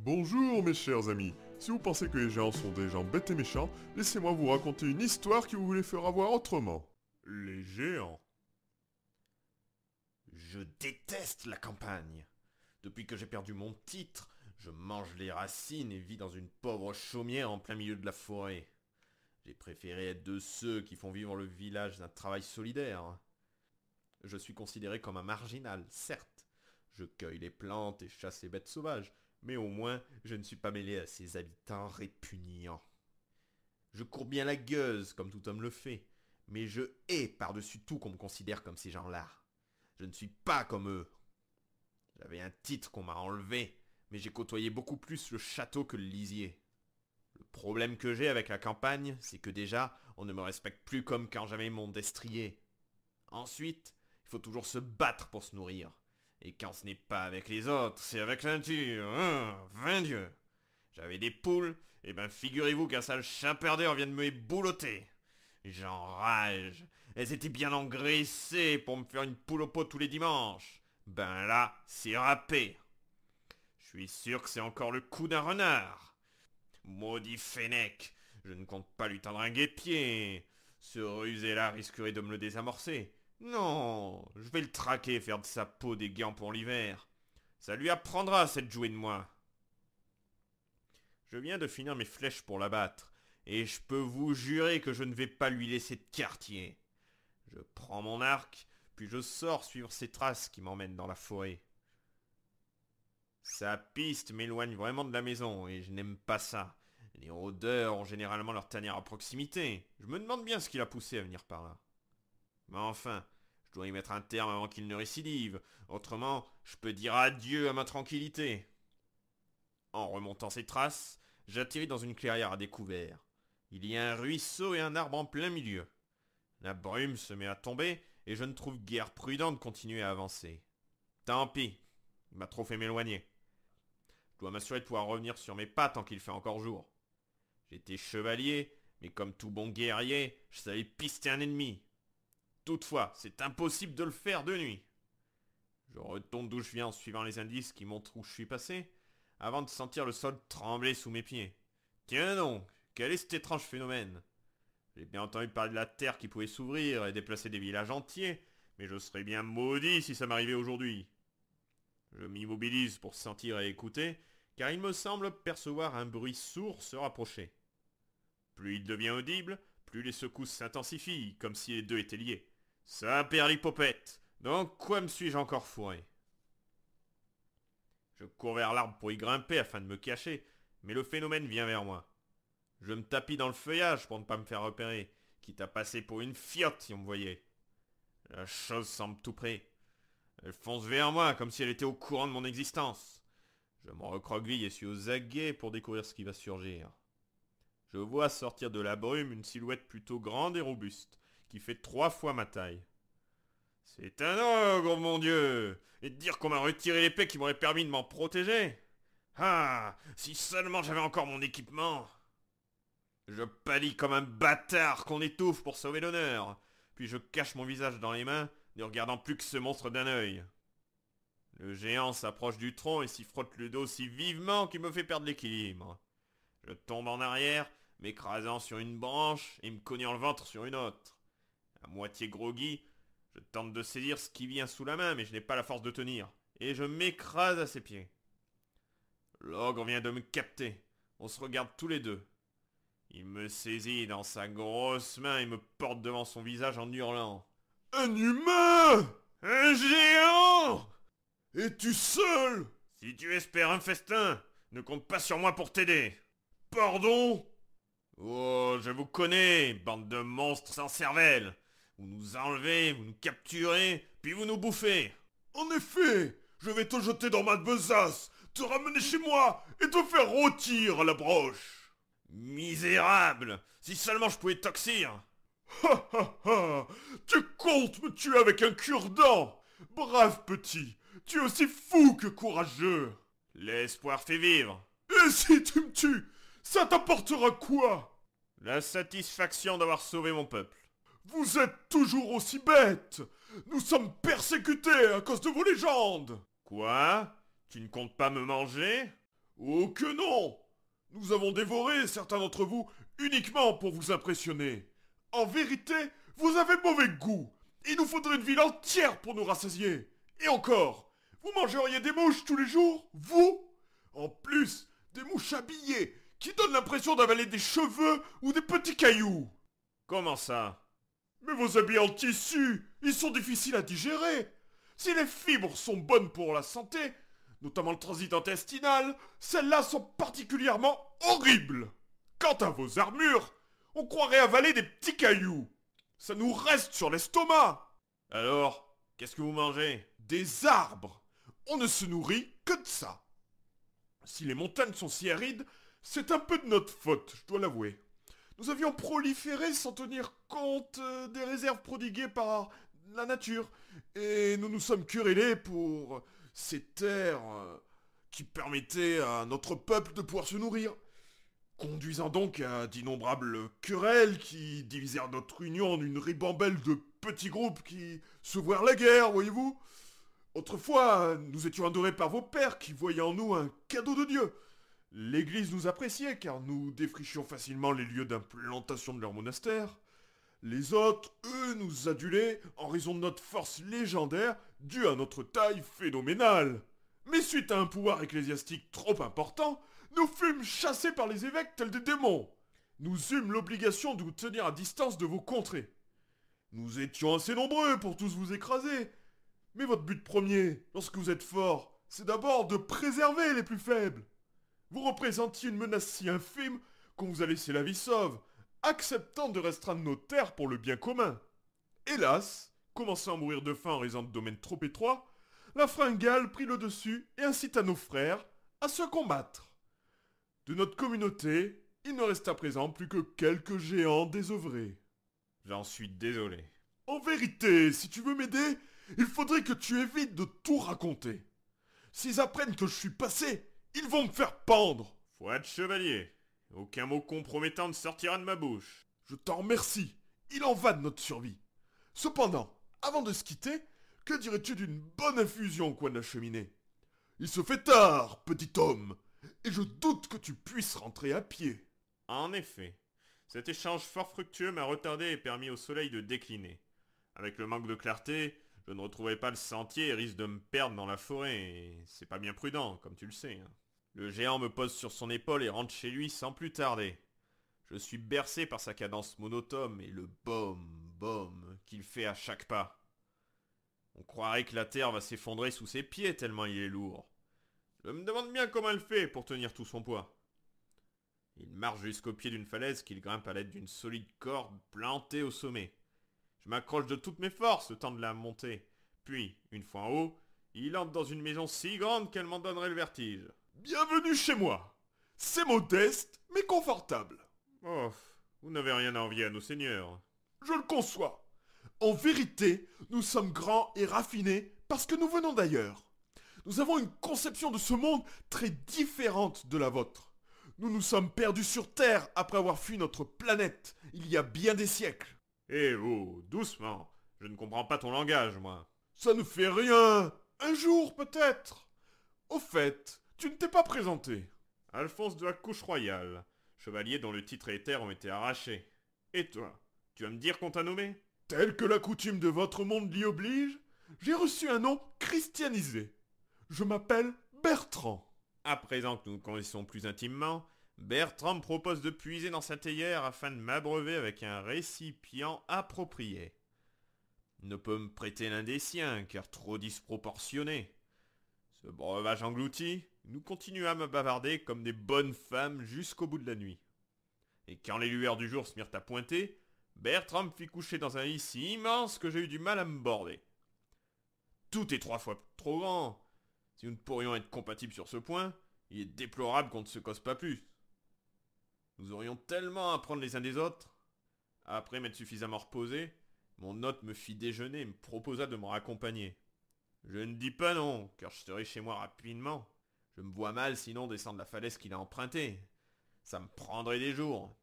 Bonjour mes chers amis, si vous pensez que les géants sont des gens bêtes et méchants, laissez-moi vous raconter une histoire qui vous les fera voir autrement. Les géants. Je déteste la campagne. Depuis que j'ai perdu mon titre, je mange les racines et vis dans une pauvre chaumière en plein milieu de la forêt. J'ai préféré être de ceux qui font vivre le village d'un travail solidaire. Je suis considéré comme un marginal, certes. Je cueille les plantes et chasse les bêtes sauvages, mais au moins je ne suis pas mêlé à ces habitants répugnants. Je cours bien la gueuse, comme tout homme le fait, mais je hais par-dessus tout qu'on me considère comme ces gens-là. Je ne suis pas comme eux. J'avais un titre qu'on m'a enlevé, mais j'ai côtoyé beaucoup plus le château que le lisier. Le problème que j'ai avec la campagne, c'est que déjà, on ne me respecte plus comme quand j'avais mon destrier. Ensuite, il faut toujours se battre pour se nourrir. Et quand ce n'est pas avec les autres, c'est avec la nature, vain Dieu. J'avais des poules, et ben figurez-vous qu'un sale chien perdeur vient de me boulotter. J'enrage. Elles étaient bien engraissées pour me faire une poule au pot tous les dimanches. Ben là, c'est râpé. Je suis sûr que c'est encore le coup d'un renard. Maudit fennec, je ne compte pas lui tendre un guêpier. Ce rusé-là risquerait de me le désamorcer. Non, je vais le traquer et faire de sa peau des gants pour l'hiver. Ça lui apprendra cette jouée de moi. Je viens de finir mes flèches pour l'abattre, et je peux vous jurer que je ne vais pas lui laisser de quartier. Je prends mon arc, puis je sors suivre ses traces qui m'emmènent dans la forêt. Sa piste m'éloigne vraiment de la maison, et je n'aime pas ça. Les rôdeurs ont généralement leur tanière à proximité. Je me demande bien ce qui l'a poussé à venir par là. Mais enfin, je dois y mettre un terme avant qu'il ne récidive. Autrement, je peux dire adieu à ma tranquillité. En remontant ses traces, j'atterris dans une clairière à découvert. Il y a un ruisseau et un arbre en plein milieu. La brume se met à tomber et je ne trouve guère prudent de continuer à avancer. Tant pis, il m'a trop fait m'éloigner. Je dois m'assurer de pouvoir revenir sur mes pas tant qu'il fait encore jour. J'étais chevalier, mais comme tout bon guerrier, je savais pister un ennemi. Toutefois, c'est impossible de le faire de nuit. Je retourne d'où je viens en suivant les indices qui montrent où je suis passé, avant de sentir le sol trembler sous mes pieds. Tiens donc, quel est cet étrange phénomène? J'ai bien entendu parler de la terre qui pouvait s'ouvrir et déplacer des villages entiers, mais je serais bien maudit si ça m'arrivait aujourd'hui. Je m'immobilise pour sentir et écouter, car il me semble percevoir un bruit sourd se rapprocher. Plus il devient audible, plus les secousses s'intensifient, comme si les deux étaient liés. Ça perd l'hypopète. Donc quoi me suis-je encore fourré? Je cours vers l'arbre pour y grimper afin de me cacher, mais le phénomène vient vers moi. Je me tapis dans le feuillage pour ne pas me faire repérer, quitte à passer pour une fiotte si on me voyait. La chose semble tout près. Elle fonce vers moi comme si elle était au courant de mon existence. Je me recroqueville et suis aux aguets pour découvrir ce qui va surgir. Je vois sortir de la brume une silhouette plutôt grande et robuste, qui fait 3 fois ma taille. C'est un ogre, mon Dieu! Et de dire qu'on m'a retiré l'épée qui m'aurait permis de m'en protéger! Ah! Si seulement j'avais encore mon équipement! Je pâlis comme un bâtard qu'on étouffe pour sauver l'honneur, puis je cache mon visage dans les mains, ne regardant plus que ce monstre d'un œil. Le géant s'approche du tronc et s'y frotte le dos si vivement qu'il me fait perdre l'équilibre. Je tombe en arrière, m'écrasant sur une branche et me cognant le ventre sur une autre. À moitié groggy, je tente de saisir ce qui vient sous la main, mais je n'ai pas la force de tenir, et je m'écrase à ses pieds. L'ogre vient de me capter. On se regarde tous les deux. Il me saisit dans sa grosse main et me porte devant son visage en hurlant. Un humain! Un géant! Es-tu seul? Si tu espères un festin, ne compte pas sur moi pour t'aider. Pardon? Oh, je vous connais, bande de monstres sans cervelle. Vous nous enlevez, vous nous capturez, puis vous nous bouffez. En effet, je vais te jeter dans ma besace, te ramener chez moi et te faire rôtir à la broche. Misérable! Si seulement je pouvais toxir! Ha ha ha! Tu comptes me tuer avec un cure-dent! Brave petit, tu es aussi fou que courageux! L'espoir fait vivre. Et si tu me tues, ça t'apportera quoi? La satisfaction d'avoir sauvé mon peuple. Vous êtes toujours aussi bête! Nous sommes persécutés à cause de vos légendes! Quoi? Tu ne comptes pas me manger? Oh que non! Nous avons dévoré certains d'entre vous uniquement pour vous impressionner. En vérité, vous avez mauvais goût. Il nous faudrait une ville entière pour nous rassasier. Et encore, vous mangeriez des mouches tous les jours, vous? En plus, des mouches habillées qui donnent l'impression d'avaler des cheveux ou des petits cailloux. Comment ça? Mais vos habits en tissu, ils sont difficiles à digérer. Si les fibres sont bonnes pour la santé, notamment le transit intestinal, celles-là sont particulièrement horribles. Quant à vos armures, on croirait avaler des petits cailloux. Ça nous reste sur l'estomac. Alors, qu'est-ce que vous mangez? Des arbres. On ne se nourrit que de ça. Si les montagnes sont si arides, c'est un peu de notre faute, je dois l'avouer. Nous avions proliféré sans tenir compte des réserves prodiguées par la nature, et nous nous sommes querellés pour ces terres qui permettaient à notre peuple de pouvoir se nourrir, conduisant donc à d'innombrables querelles qui divisèrent notre union en une ribambelle de petits groupes qui se voirent la guerre, voyez-vous. Autrefois, nous étions adorés par vos pères qui voyaient en nous un cadeau de Dieu. L'Église nous appréciait car nous défrichions facilement les lieux d'implantation de leur monastère. Les autres, eux, nous adulaient en raison de notre force légendaire due à notre taille phénoménale. Mais suite à un pouvoir ecclésiastique trop important, nous fûmes chassés par les évêques tels des démons. Nous eûmes l'obligation de vous tenir à distance de vos contrées. Nous étions assez nombreux pour tous vous écraser. Mais votre but premier, lorsque vous êtes fort, c'est d'abord de préserver les plus faibles. Vous représentiez une menace si infime qu'on vous a laissé la vie sauve, acceptant de restreindre nos terres pour le bien commun. Hélas, commençant à mourir de faim en raison de domaines trop étroits, la fringale prit le dessus et incita nos frères à se combattre. De notre communauté, il ne reste à présent plus que quelques géants désœuvrés. J'en suis désolé. En vérité, si tu veux m'aider, il faudrait que tu évites de tout raconter. S'ils apprennent que je suis passé, ils vont me faire pendre. Faut être chevalier. Aucun mot compromettant ne sortira de ma bouche. Je t'en remercie. Il en va de notre survie. Cependant, avant de se quitter, que dirais-tu d'une bonne infusion au coin de la cheminée? Il se fait tard, petit homme, et je doute que tu puisses rentrer à pied. En effet, cet échange fort fructueux m'a retardé et permis au soleil de décliner. Avec le manque de clarté, je ne retrouverai pas le sentier et risque de me perdre dans la forêt, et c'est pas bien prudent, comme tu le sais. Le géant me pose sur son épaule et rentre chez lui sans plus tarder. Je suis bercé par sa cadence monotone et le bom, bom qu'il fait à chaque pas. On croirait que la terre va s'effondrer sous ses pieds tellement il est lourd. Je me demande bien comment il fait pour tenir tout son poids. Il marche jusqu'au pied d'une falaise qu'il grimpe à l'aide d'une solide corde plantée au sommet. Je m'accroche de toutes mes forces le temps de la monter. Puis, une fois en haut, il entre dans une maison si grande qu'elle m'en donnerait le vertige. Bienvenue chez moi. C'est modeste, mais confortable. Oh, vous n'avez rien à envier à nos seigneurs. Je le conçois. En vérité, nous sommes grands et raffinés parce que nous venons d'ailleurs. Nous avons une conception de ce monde très différente de la vôtre. Nous nous sommes perdus sur Terre après avoir fui notre planète il y a bien des siècles. Eh oh, doucement. Je ne comprends pas ton langage, moi. Ça ne fait rien. Un jour, peut-être. Au fait, tu ne t'es pas présenté. Alphonse de la Couche Royale, chevalier dont le titre et terre ont été arrachés. Et toi, tu vas me dire qu'on t'a nommé? Tel que la coutume de votre monde l'y oblige, j'ai reçu un nom christianisé. Je m'appelle Bertrand. À présent que nous nous connaissons plus intimement, Bertrand me propose de puiser dans sa théière afin de m'abreuver avec un récipient approprié. Il ne peut me prêter l'un des siens, car trop disproportionné. Ce breuvage englouti, nous continuâmes à bavarder comme des bonnes femmes jusqu'au bout de la nuit. Et quand les lueurs du jour se mirent à pointer, Bertrand me fit coucher dans un lit si immense que j'ai eu du mal à me border. Tout est 3 fois trop grand. Si nous ne pourrions être compatibles sur ce point, il est déplorable qu'on ne se cause pas plus. Nous aurions tellement à apprendre les uns des autres. Après m'être suffisamment reposé, mon hôte me fit déjeuner et me proposa de me raccompagner. Je ne dis pas non, car je serai chez moi rapidement. Je me vois mal sinon descendre la falaise qu'il a empruntée. Ça me prendrait des jours.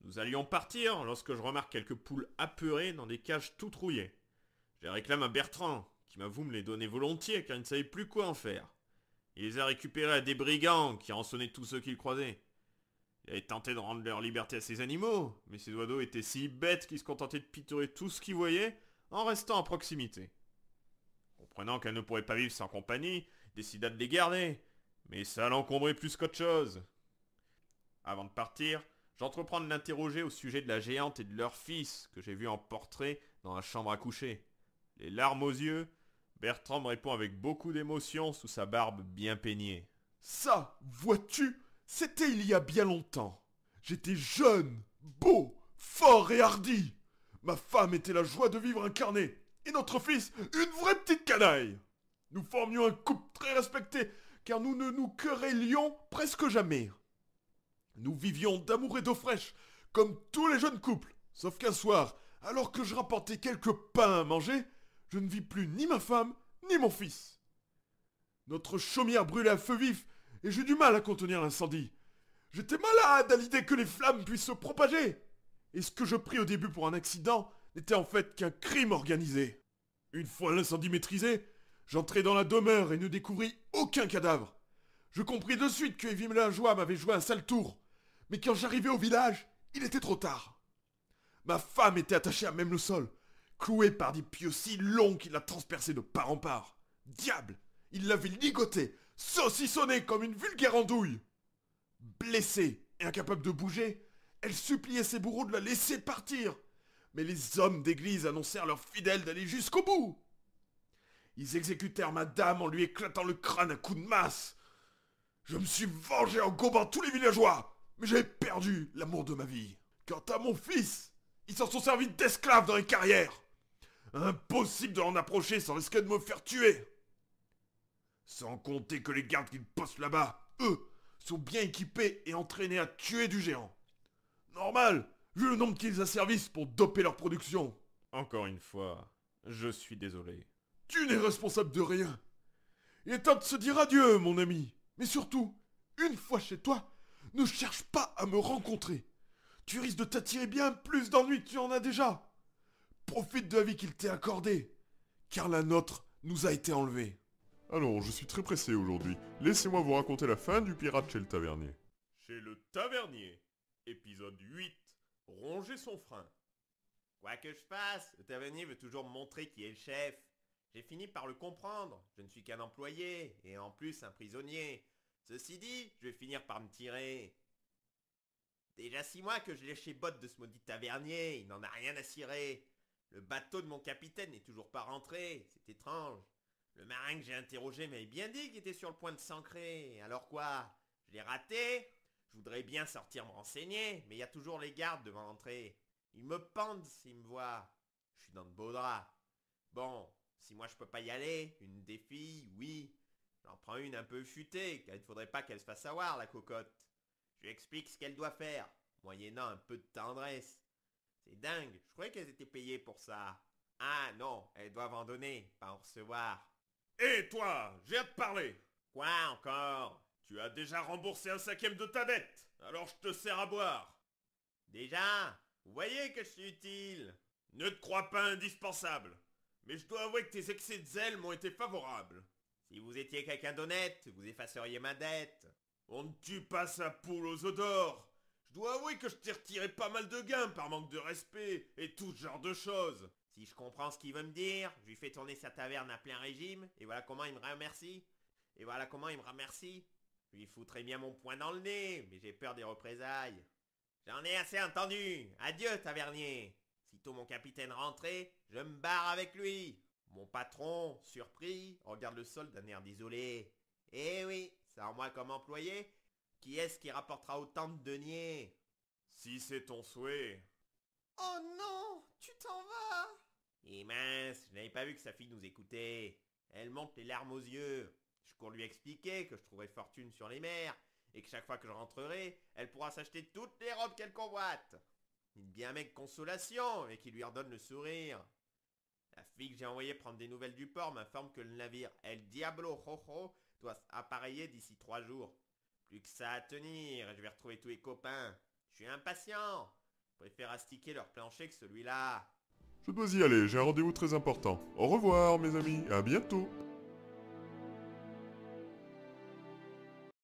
Nous allions partir lorsque je remarque quelques poules apeurées dans des cages toutes rouillées. Je les réclame à Bertrand, qui m'avoue me les donner volontiers car il ne savait plus quoi en faire. Il les a récupérés à des brigands qui rançonnaient tous ceux qu'il croisait. Il avait tenté de rendre leur liberté à ces animaux, mais ces oiseaux étaient si bêtes qu'ils se contentaient de pitoyer tout ce qu'ils voyaient en restant à proximité. Comprenant qu'elle ne pourrait pas vivre sans compagnie, il décida de les garder, mais ça l'encombrait plus qu'autre chose. Avant de partir, j'entreprends de l'interroger au sujet de la géante et de leur fils, que j'ai vu en portrait dans la chambre à coucher. Les larmes aux yeux, Bertrand me répond avec beaucoup d'émotion sous sa barbe bien peignée. Ça, vois-tu, c'était il y a bien longtemps. J'étais jeune, beau, fort et hardi. Ma femme était la joie de vivre incarnée, et notre fils, une vraie petite canaille. Nous formions un couple très respecté, car nous ne nous querellions presque jamais. Nous vivions d'amour et d'eau fraîche, comme tous les jeunes couples. Sauf qu'un soir, alors que je rapportais quelques pains à manger, je ne vis plus ni ma femme, ni mon fils. Notre chaumière brûlait à feu vif, et j'eus du mal à contenir l'incendie. J'étais malade à l'idée que les flammes puissent se propager. Et ce que je pris au début pour un accident n'était en fait qu'un crime organisé. Une fois l'incendie maîtrisé, j'entrai dans la demeure et ne découvris aucun cadavre. Je compris de suite que Evie Mélingeois m'avait joué un sale tour. Mais quand j'arrivai au village, il était trop tard. Ma femme était attachée à même le sol, clouée par des pieux si longs qu'il la transperçait de part en part. Diable, il l'avait ligotée, saucissonnée comme une vulgaire andouille. Blessée et incapable de bouger, elle suppliait ses bourreaux de la laisser partir. Mais les hommes d'église annoncèrent leurs fidèles d'aller jusqu'au bout. Ils exécutèrent ma dame en lui éclatant le crâne à coups de masse. Je me suis vengé en gobant tous les villageois, mais j'avais perdu l'amour de ma vie. Quant à mon fils, ils s'en sont servis d'esclaves dans les carrières. Impossible de l'en approcher sans risquer de me faire tuer. Sans compter que les gardes qu'ils postent là-bas, eux, sont bien équipés et entraînés à tuer du géant. Normal, vu le nombre qu'ils asservissent pour doper leur production. Encore une fois, je suis désolé. Tu n'es responsable de rien. Il est temps de se dire adieu, mon ami. Mais surtout, une fois chez toi, ne cherche pas à me rencontrer. Tu risques de t'attirer bien plus d'ennuis que tu en as déjà. Profite de la vie qu'il t'est accordée, car la nôtre nous a été enlevée. Allons, je suis très pressé aujourd'hui. Laissez-moi vous raconter la fin du pirate chez le tavernier. Chez le tavernier, épisode 8, ronger son frein. Quoi que je fasse, le tavernier veut toujours me montrer qui est le chef. J'ai fini par le comprendre, je ne suis qu'un employé, et en plus un prisonnier. Ceci dit, je vais finir par me tirer. Déjà 6 mois que je l'ai chez botte de ce maudit tavernier, il n'en a rien à cirer. Le bateau de mon capitaine n'est toujours pas rentré, c'est étrange. Le marin que j'ai interrogé m'avait bien dit qu'il était sur le point de s'ancrer, alors quoi? Je l'ai raté? Je voudrais bien sortir me renseigner, mais il y a toujours les gardes devant l'entrée. Ils me pendent s'ils me voient. Je suis dans de beaux draps. Bon, si moi je peux pas y aller, une des filles, oui. J'en prends une un peu futée, car il ne faudrait pas qu'elle se fasse savoir, la cocotte. Je lui explique ce qu'elle doit faire, moyennant un peu de tendresse. C'est dingue, je croyais qu'elles étaient payées pour ça. Ah non, elles doivent en donner, pas en recevoir. Hé toi, j'ai à te parler. Quoi encore? Tu as déjà remboursé 1/5 de ta dette, alors je te sers à boire. Déjà? Vous voyez que je suis utile. Ne te crois pas indispensable, mais je dois avouer que tes excès de zèle m'ont été favorables. Si vous étiez quelqu'un d'honnête, vous effaceriez ma dette. On ne tue pas sa poule aux œufs d'or. Je dois avouer que je t'ai retiré pas mal de gains par manque de respect et tout ce genre de choses. Si je comprends ce qu'il veut me dire, je lui fais tourner sa taverne à plein régime, et voilà comment il me remercie. Je lui foutrais bien mon poing dans le nez, mais j'ai peur des représailles. J'en ai assez entendu. Adieu, tavernier. Sitôt mon capitaine rentré, je me barre avec lui. Mon patron, surpris, regarde le sol d'un air désolé. Eh oui, sans moi comme employé, qui est-ce qui rapportera autant de deniers? Si c'est ton souhait. Oh non, tu t'en vas. Et mince, je n'avais pas vu que sa fille nous écoutait. Elle monte les larmes aux yeux. Je cours lui expliquer que je trouverai fortune sur les mers, et que chaque fois que je rentrerai, elle pourra s'acheter toutes les robes qu'elle convoite. Il me dit un mec consolation, et qui lui redonne le sourire. La fille que j'ai envoyée prendre des nouvelles du port m'informe que le navire El Diablo Jojo doit appareiller d'ici 3 jours. Plus que ça à tenir, et je vais retrouver tous les copains. Je suis impatient. Je préfère astiquer leur plancher que celui-là. Je dois y aller, j'ai un rendez-vous très important. Au revoir mes amis, à bientôt.